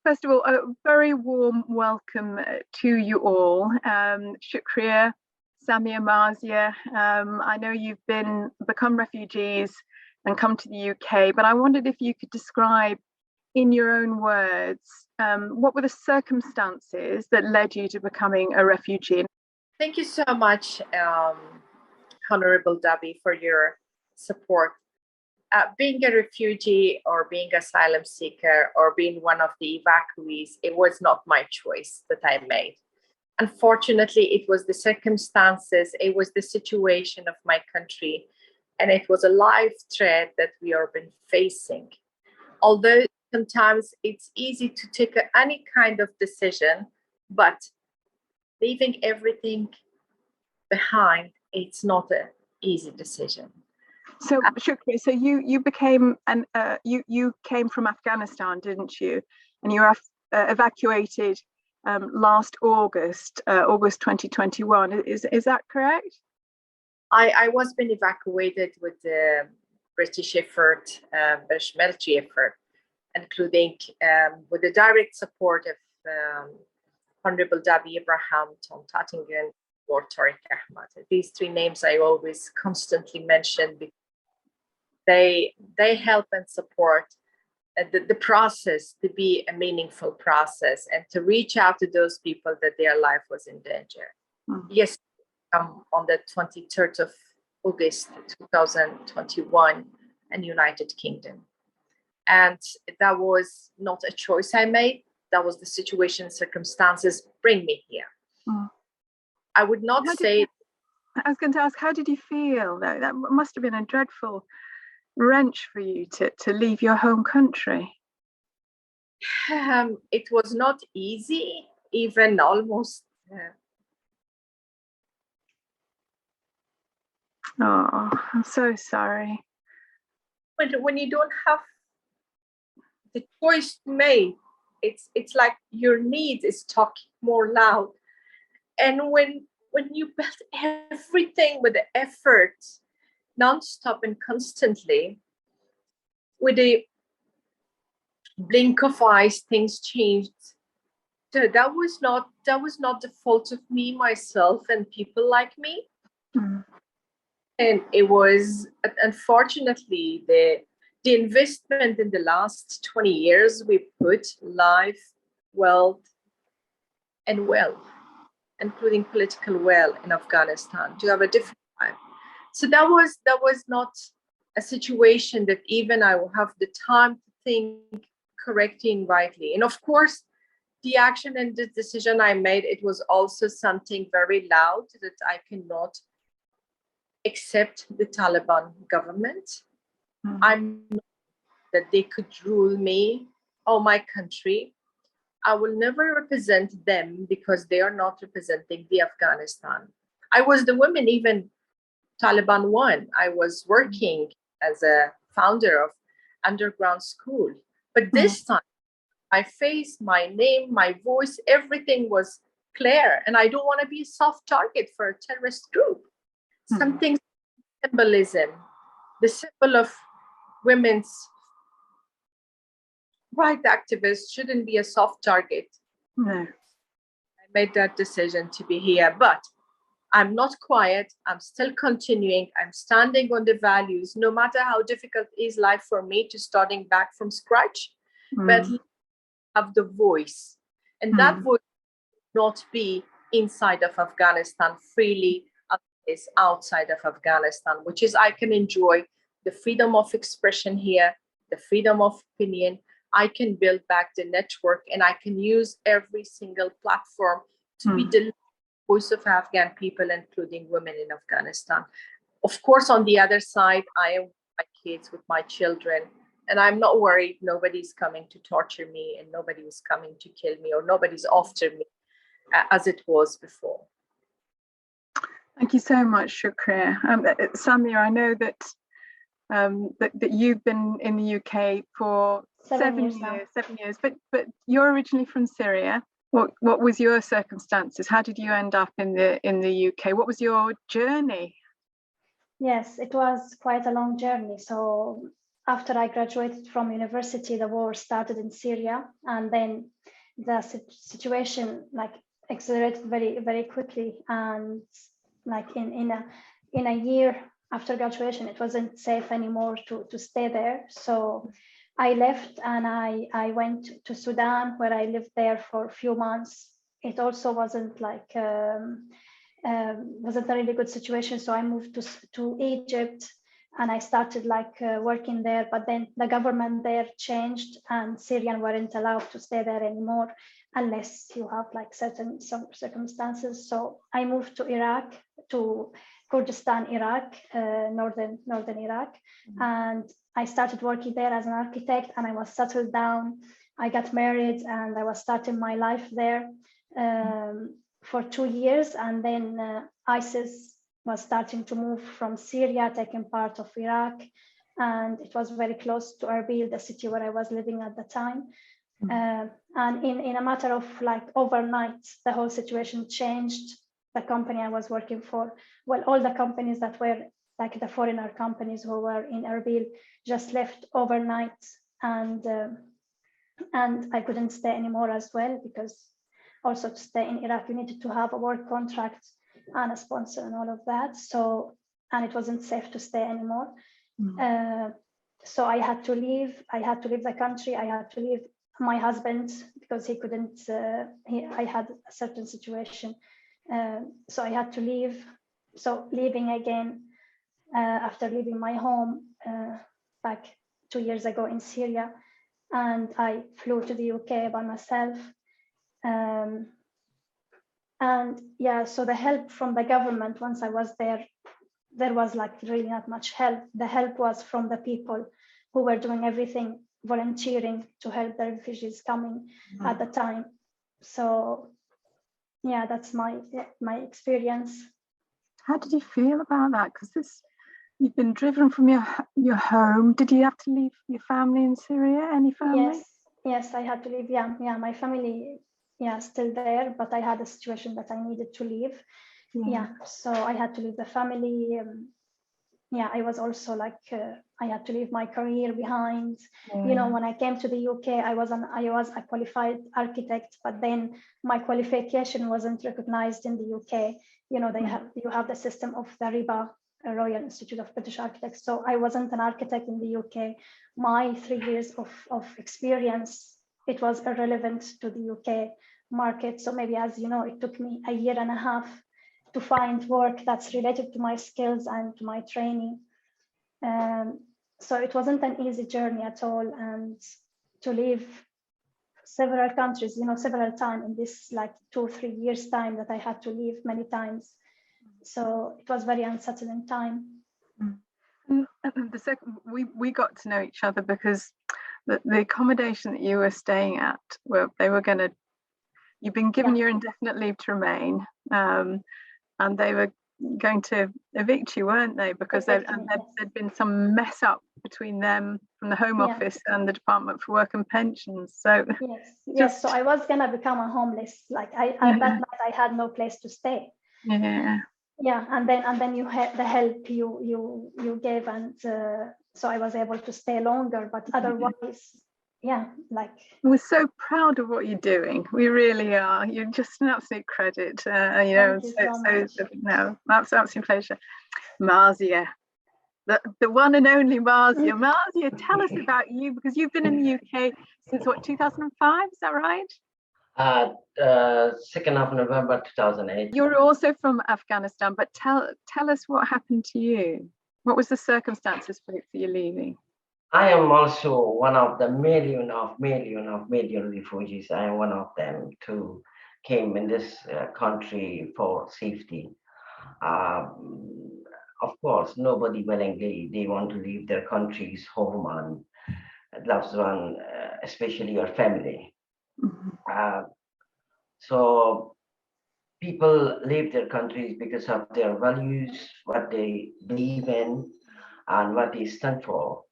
First of all, a very warm welcome to you all. Shukria, Samia and Marzia, I know you've become refugees and come to the UK, but I wondered if you could describe in your own words, what were the circumstances that led you to becoming a refugee? Thank you so much, Honorable Debbie, for your support. Being a refugee or being asylum seeker or being one of the evacuees, it was not my choice that I made. Unfortunately, it was the circumstances, it was the situation of my country, and it was a life threat that we have been facing. Although sometimes it's easy to take any kind of decision, but leaving everything behind, it's not an easy decision. So, Shukria, so you became you came from Afghanistan, didn't you? And you were evacuated last August 2021. Is that correct? I was been evacuated with the British effort, British military effort, including with the direct support of Honorable Debbie Abraham, Tom Tattingen, or Tariq Ahmad. These three names I always constantly mention because they help and support the process to be a meaningful process and to reach out to those people that their life was in danger. Yes, on the 23rd of August 2021 in United Kingdom. And that was not a choice I made. That was the situation, circumstances bring me here. I would not say... I was going to ask, how did you feel though? That must have been a dreadful wrench for you to leave your home country. It was not easy, even almost. Oh, I'm so sorry. When you don't have the choice made, it's like your need is talking more loud. And when you build everything with the effort, non-stop and constantly, with a blink of eyes, things changed. So that was not the fault of me, myself, and people like me. And it was, unfortunately, the investment in the last 20 years we put life, wealth, and wealth, including political wealth in Afghanistan, to have a different life. So that was not a situation that even I will have the time to think correctly and rightly. And of course, the action and the decision I made, it was also something very loud that I cannot accept the Taliban government. I'm not that they could rule me or my country. I will never represent them because they are not representing the Afghanistan. I was the woman, even Taliban 1. I was working as a founder of underground school. But this time, my face, my name, my voice, everything was clear. And I don't want to be a soft target for a terrorist group. Something symbolism, the symbol of women's right activists shouldn't be a soft target. No. I made that decision to be here, but I'm not quiet. I'm still continuing. I'm standing on the values, no matter how difficult is life for me to starting back from scratch, but have the voice. And that voice not be inside of Afghanistan freely, is outside of Afghanistan, which is I can enjoy the freedom of expression here, the freedom of opinion. I can build back the network and I can use every single platform to be the voice of Afghan people, including women in Afghanistan. Of course, on the other side, I am with my kids, with my children, and I'm not worried. Nobody's coming to torture me and nobody is coming to kill me or nobody's after me as it was before. Thank you so much, Shukria. Samia, I know that that you've been in the UK for 7 years, but you're originally from Syria. What was your circumstances? How did you end up in the UK? What was your journey? Yes, it was quite a long journey. So after I graduated from university, the war started in Syria, and then the situation like accelerated very, very quickly. And like in a year after graduation, it wasn't safe anymore to stay there. So I left and I went to Sudan, where I lived there for a few months. It also wasn't like wasn't a really good situation. So I moved to Egypt, and I started like working there. But then the government there changed, and Syrian weren't allowed to stay there anymore unless you have like some circumstances. So I moved to Iraq, to Kurdistan, Iraq, northern Iraq, and I started working there as an architect, and I was settled down. I got married, and I was starting my life there for 2 years, and then ISIS was starting to move from Syria, taking part of Iraq, and it was very close to Erbil, the city where I was living at the time. And in a matter of like overnight, the whole situation changed. The company I was working for, well, all the companies that were like the foreigner companies who were in Erbil just left overnight, and I couldn't stay anymore as well, because also to stay in Iraq, you needed to have a work contract and a sponsor and all of that. So, and it wasn't safe to stay anymore. So I had to leave. I had to leave the country. I had to leave my husband because he couldn't, I had a certain situation. So I had to leave. So leaving again, after leaving my home back 2 years ago in Syria, and I flew to the UK by myself. And yeah, so the help from the government, once I was there was like really not much help. The help was from the people who were doing everything, volunteering to help the refugees coming at the time. So yeah, that's my experience. How did you feel about that? Because you've been driven from your home. Did you have to leave your family in Syria? Any family? Yes, I had to leave. Yeah, my family, still there, but I had a situation that I needed to leave. Yeah, so I had to leave the family. I was also like I had to leave my career behind. You know, when I came to the UK, I was a qualified architect, but then my qualification wasn't recognized in the UK. You know, you have the system of the RIBA, Royal Institute of British Architects. So I wasn't an architect in the UK. My 3 years of experience, it was irrelevant to the UK market. So maybe, as you know, it took me a year and a half to find work that's related to my skills and to my training. So it wasn't an easy journey at all. And to leave several countries, several times in this like 2-3 years time that I had to leave many times. So it was very unsettling time. The second we got to know each other because the accommodation that you were staying at, you've been given your indefinite leave to remain, and they were going to evict you, weren't they? Because there'd been some mess up between them from the Home Office and the Department for Work and Pensions. So yes. So I was gonna become a homeless. Like that night, I had no place to stay. Yeah, and then you had the help you gave, and so I was able to stay longer. But otherwise, we're so proud of what you're doing. We really are. You're just an absolute credit. Thank you so much. No, that's absolute pleasure. Marzia, the one and only Marzia. Marzia, tell us about you, because you've been in the UK since what, 2005? Is that right? 2nd of November 2008. You're also from Afghanistan, but tell us what happened to you. What was the circumstances for you leaving? I am also one of the million refugees. I am one of them too, came in this country for safety. Of course, nobody willingly, they want to leave their country's home and loved one, especially your family. So people leave their countries because of their values, what they believe in, and what they stand for.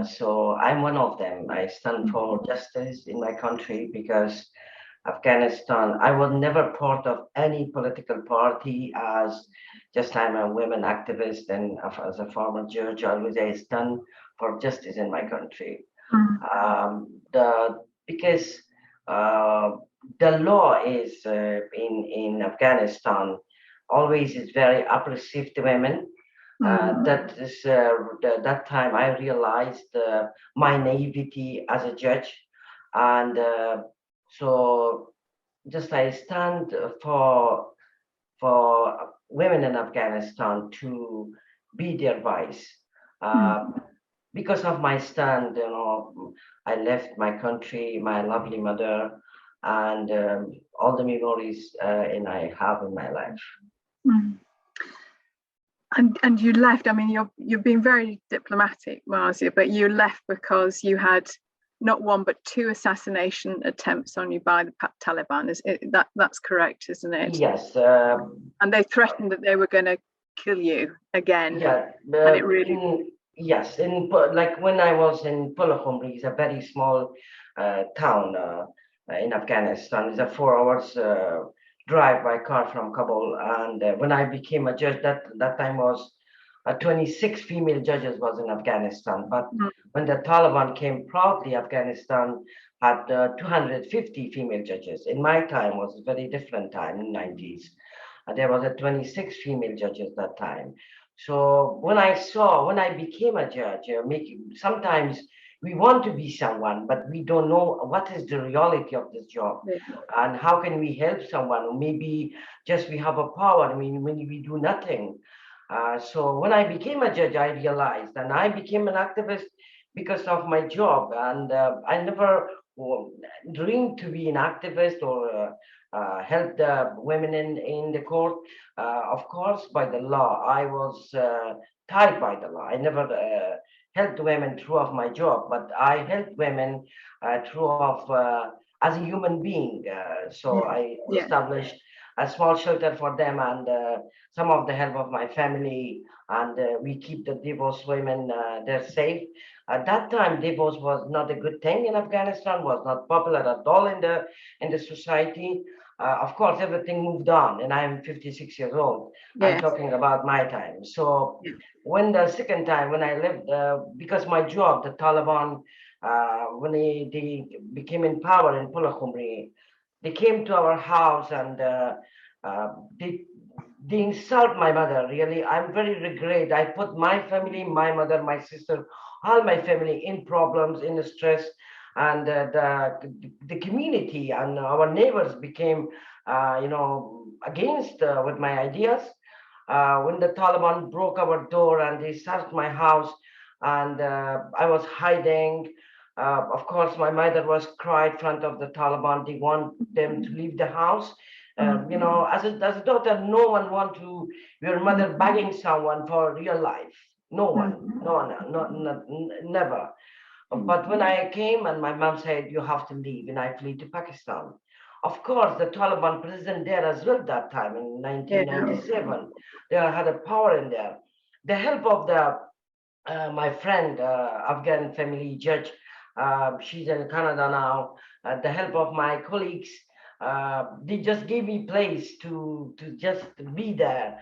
So I'm one of them. I stand for justice in my country, because Afghanistan, I was never part of any political party, as just I'm a women activist, and as a former judge, always I stand for justice in my country. Mm. Because the law is in Afghanistan always is very oppressive to women. That is that time I realized my naivety as a judge, and so just I stand for women in Afghanistan to be their voice. Because of my stand, I left my country, my lovely mother, and all the memories and I have in my life. Mm. And you left. I mean, you're being very diplomatic, Marzia, but you left because you had not one but two assassination attempts on you by the Taliban. That's correct, isn't it? Yes. And they threatened that they were going to kill you again. Yeah. And it really. Yes. Like when I was in Pulakhumri, it's a very small town in Afghanistan. It's a 4 hours drive by car from Kabul. And when I became a judge, that time was 26 female judges was in Afghanistan. But when the Taliban came proudly, Afghanistan had 250 female judges. In my time was a very different time in 90s. There was a 26 female judges that time. So when I became a judge, sometimes we want to be someone, but we don't know what is the reality of this job, and how can we help someone. Maybe just we have a power. I mean, when we do nothing. So when I became a judge, I realized, and I became an activist because of my job, and I never dreamed to be an activist or help the women in the court. Of course, by the law, I was tied by the law. I never helped women through of my job, but I helped women through of as a human being. So I established a small shelter for them, and some of the help of my family, and we keep the divorced women they're safe. At that time, divorce was not a good thing in Afghanistan, was not popular at all in the society. Of course, everything moved on, and I'm 56 years old. I'm talking about my time. So when the second time, when I left, because my job, the Taliban, when they became in power in Pulakhumri, they came to our house, and they insult my mother. Really, I'm very regret. I put my family, my mother, my sister, all my family in problems, in stress, and the community and our neighbors became, against with my ideas. When the Taliban broke our door and they searched my house, and I was hiding. Of course, my mother was cried in front of the Taliban. They want them to leave the house. As a daughter, no one want to your mother begging someone for real life. No one, never. But when I came and my mom said, you have to leave, and I flee to Pakistan. Of course, the Taliban president there as well that time in 1997, they had a power in there. The help of my friend, Afghan family judge, she's in Canada now. The help of my colleagues, they just gave me place to just be there.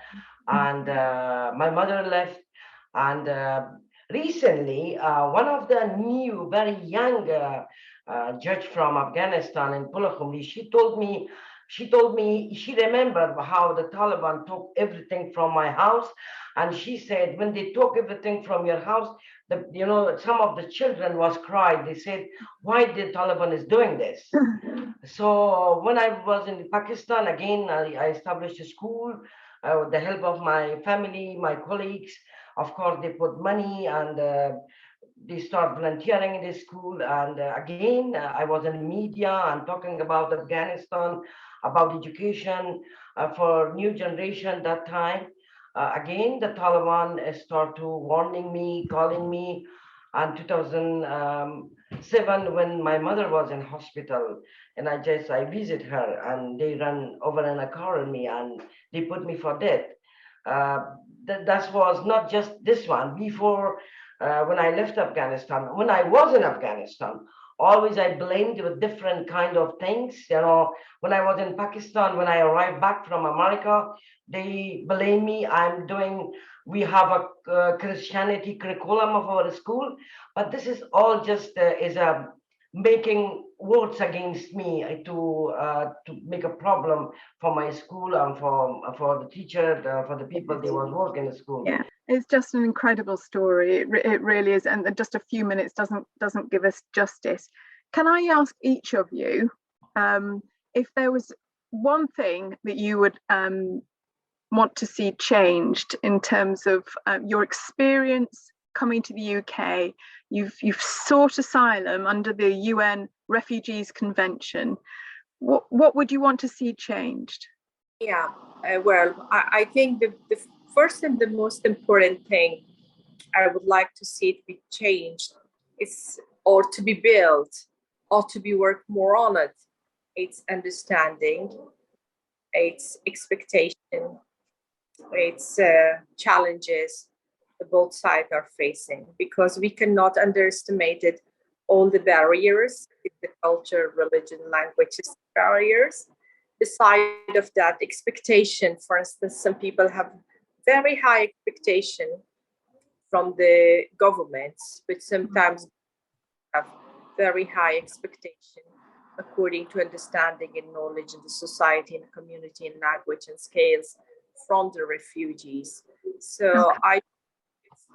And my mother left, and recently, one of the new, very young judge from Afghanistan in Pulakhumri, she told me she remembered how the Taliban took everything from my house, and she said when they took everything from your house, some of the children was cried. They said, "Why the Taliban is doing this?" So when I was in Pakistan again, I established a school with the help of my family, my colleagues. Of course, they put money, and they start volunteering in the school. And again, I was in media and talking about Afghanistan, about education for new generation that time. Again, the Taliban start to warning me, calling me. And 2007, when my mother was in hospital, and I visit her, and they ran over in a car on me, and they put me for death. That was not just this one. Before, when I left Afghanistan, when I was in Afghanistan, always I blamed with different kind of things. You know, when I was in Pakistan, when I arrived back from America, they blame me. We have a Christianity curriculum of our school, but this is all just is a making words against me to make a problem for my school and for the teacher, for the people they was working in the school. Yeah, it's just an incredible story. It really is, and just a few minutes doesn't give us justice. Can I ask each of you if there was one thing that you would want to see changed in terms of your experience coming to the UK? You've sought asylum under the UN Refugees Convention. What would you want to see changed? Yeah, well, I think the first and the most important thing I would like to see it be changed is, or to be built, or to be worked more on it. It's understanding, it's expectation, it's challenges that both sides are facing, because we cannot underestimate it, all the barriers, the culture, religion, languages barriers. Beside of that, expectation, for instance, some people have very high expectation from the governments, but sometimes have very high expectation according to understanding and knowledge in the society and community and language and scales from the refugees. So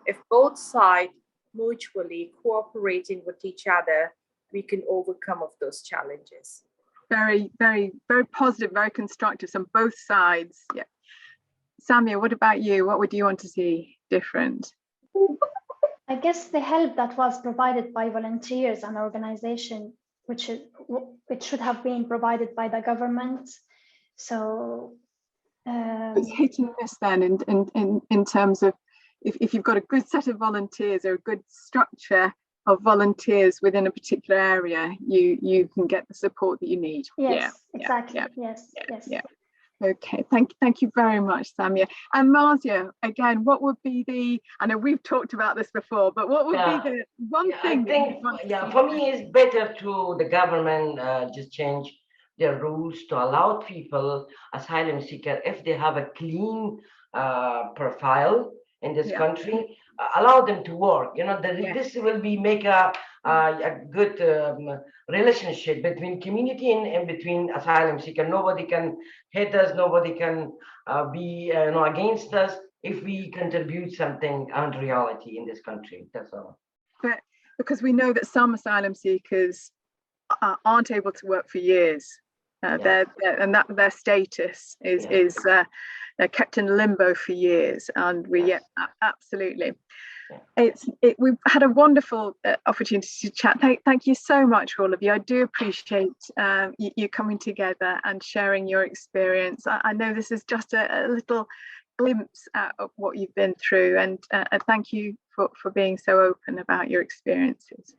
if both sides mutually cooperating with each other, we can overcome of those challenges. Very, very, very positive, very constructive on both sides. Yeah. Samia, what about you? What would you want to see different? I guess the help that was provided by volunteers and organizations, which should have been provided by the government. So it's hit and miss then in terms of if you've got a good set of volunteers or a good structure of volunteers within a particular area, you can get the support that you need. Yes, exactly. Yes. Okay, thank you very much, Samia. And Marzia, again, what would be I know we've talked about this before, but what would be the one thing? For me, it's better to the government just change their rules to allow people, asylum seeker, if they have a clean profile in this country, allow them to work. You know, this will make a good relationship between community and between asylum seeker. Nobody can hate us. Nobody can be against us if we contribute something on reality in this country. That's all. But because we know that some asylum seekers aren't able to work for years, and their status is they're kept in limbo for years, and absolutely. We've had a wonderful opportunity to chat. Thank you so much, all of you. I do appreciate you coming together and sharing your experience. I know this is just a little glimpse of what you've been through, and thank you for being so open about your experiences.